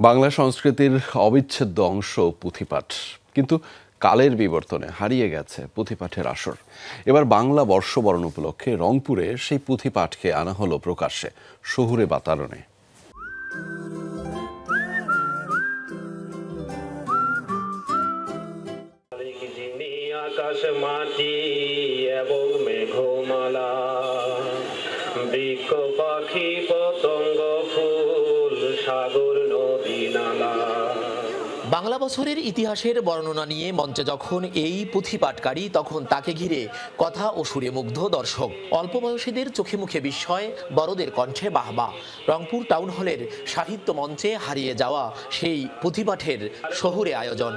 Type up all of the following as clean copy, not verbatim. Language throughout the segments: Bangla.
বাংলা সংস্কৃতির অবিচ্ছেদ্য অংশ পুঁথিপাঠ, কিন্তু কালের বিবর্তনে হারিয়ে গেছে পুঁথিপাঠের আসর। এবার বাংলা বর্ষবরণ উপলক্ষে রংপুরে সেই পুঁথিপাঠকে আনা হলো প্রকাশ্যে শহুরে বাতায়নে। আকাশ মাটি এবং মেঘমালা, বৃক্ষ পাখি পতঙ্গ ফুল সাগর নদী নালা। বাংলা বছরের ইতিহাসের বর্ণনা নিয়ে মঞ্চে যখন এই পুঁথিপাঠকারী, তখন তাকে ঘিরে কথা ও সুরে মুগ্ধ দর্শক। অল্প বয়সীদের চোখে মুখে বিস্ময়, বড়দের কণ্ঠে বাহবা। রংপুর টাউন হলের সাহিত্য মঞ্চে হারিয়ে যাওয়া সেই পুঁথিপাঠের শহুরে আয়োজন।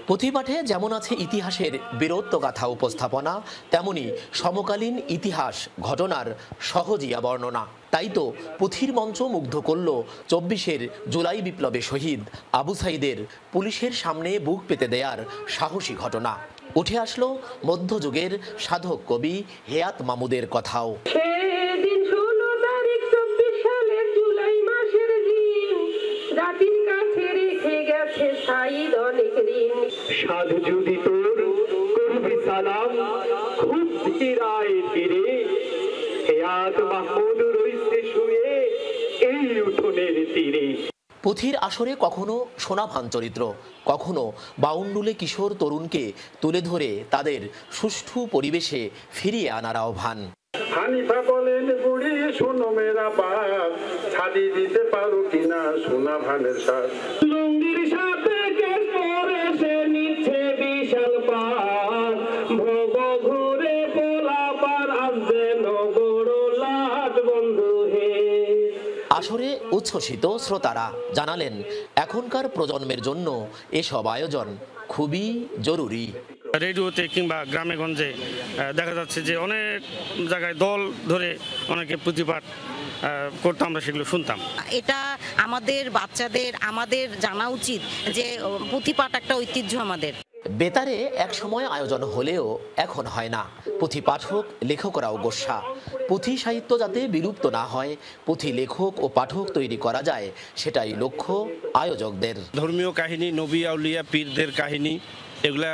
পুঁথিপাঠে যেমন আছে ইতিহাসের বীরত্বগাথা উপস্থাপনা, তেমনি সমকালীন ইতিহাস ঘটনার সহজিয়া বর্ণনা। তাই তো পুঁথির মঞ্চ মুগ্ধ করল ২৪ জুলাই বিপ্লবে শহীদ আবু সাইদের পুলিশের সামনে বুক পেতে দেয়ার সাহসী ঘটনা। উঠে আসলো মধ্যযুগের সাধক কবি হেয়াত মামুদের কথাও। সাধু যদি তোর করবি সালাম, খুব ধীরায় ধীরে হেয়াত মাহমুদ রইছে শুয়ে এই উঠোনের তীরে। পুঁথির আসরে কখনো সোনাভান চরিত্র, কখনো বাউন্ডুলে কিশোর তরুণকে তুলে ধরে তাদের সুষ্ঠু পরিবেশে ফিরিয়ে আনার আহ্বান। হানিফা বলেন বুড়ি শোনো মেরা বাপ, ছাড়ি দিতে পারো কিনা সোনা ভানের সাথ। লুঙ্গির সাথে কেশ পরে সে নিচ্ছে বিশাল পার, ভোগ ঘুরে পোলা পার আসবে নগর লাট বন্ধু হে। আসরে উচ্ছ্বসিত শ্রোতারা জানালেন, এখনকার প্রজন্মের জন্য এসব আয়োজন খুবই জরুরি। রেডিওতে কিংবা গ্রামে গঞ্জে দেখা যাচ্ছে যে অনেক জায়গায় দল ধরে অনেকে পুঁথিপাঠ করতাম, আমরা সেগুলো শুনতাম। এটা আমাদের বাচ্চাদের আমাদের জানা উচিত যে পুঁথিপাঠ একটা ঐতিহ্য আমাদের। বেতারে এক সময় আয়োজন হলেও এখন হয় না। পুঁথি পাঠক লেখকরাও গোস্বা। পুঁথি সাহিত্য যাতে বিলুপ্ত না হয়, পুঁথি লেখক ও পাঠক তৈরি করা যায়, সেটাই লক্ষ্য আয়োজকদের। ধর্মীয় কাহিনী, নবী আউলিয়া পীরদের কাহিনী, এগুলা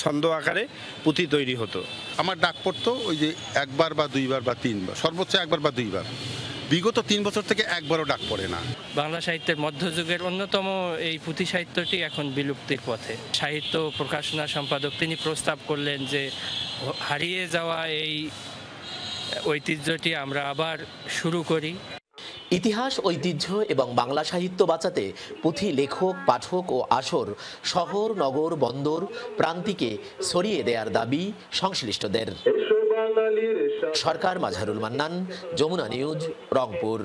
ছন্দ আকারে পুঁথি তৈরি হতো। আমার ডাক পড়তো ওই যে একবার বা দুইবার বা তিনবার, সর্বোচ্চ একবার বা দুইবার। বিগত ৩ বছর থেকে একবারও ডাক পড়ে না। বাংলা সাহিত্যের মধ্যযুগের অন্যতম এই পুঁথি সাহিত্যটি এখন বিলুপ্তির পথে। সাহিত্য প্রকাশনা সম্পাদক তিনি প্রস্তাব করলেন যে হারিয়ে যাওয়া এই ঐতিহ্যটি আমরা আবার শুরু করি। ইতিহাস, ঐতিহ্য এবং বাংলা সাহিত্য বাঁচাতে পুঁথি লেখক, পাঠক ও আসর শহর, নগর, বন্দর, প্রান্তিকে ছড়িয়ে দেওয়ার দাবি সংশ্লিষ্টদের। বাঙালির সরকার, মাঝহারুল মান্নান, যমুনা নিউজ, রংপুর।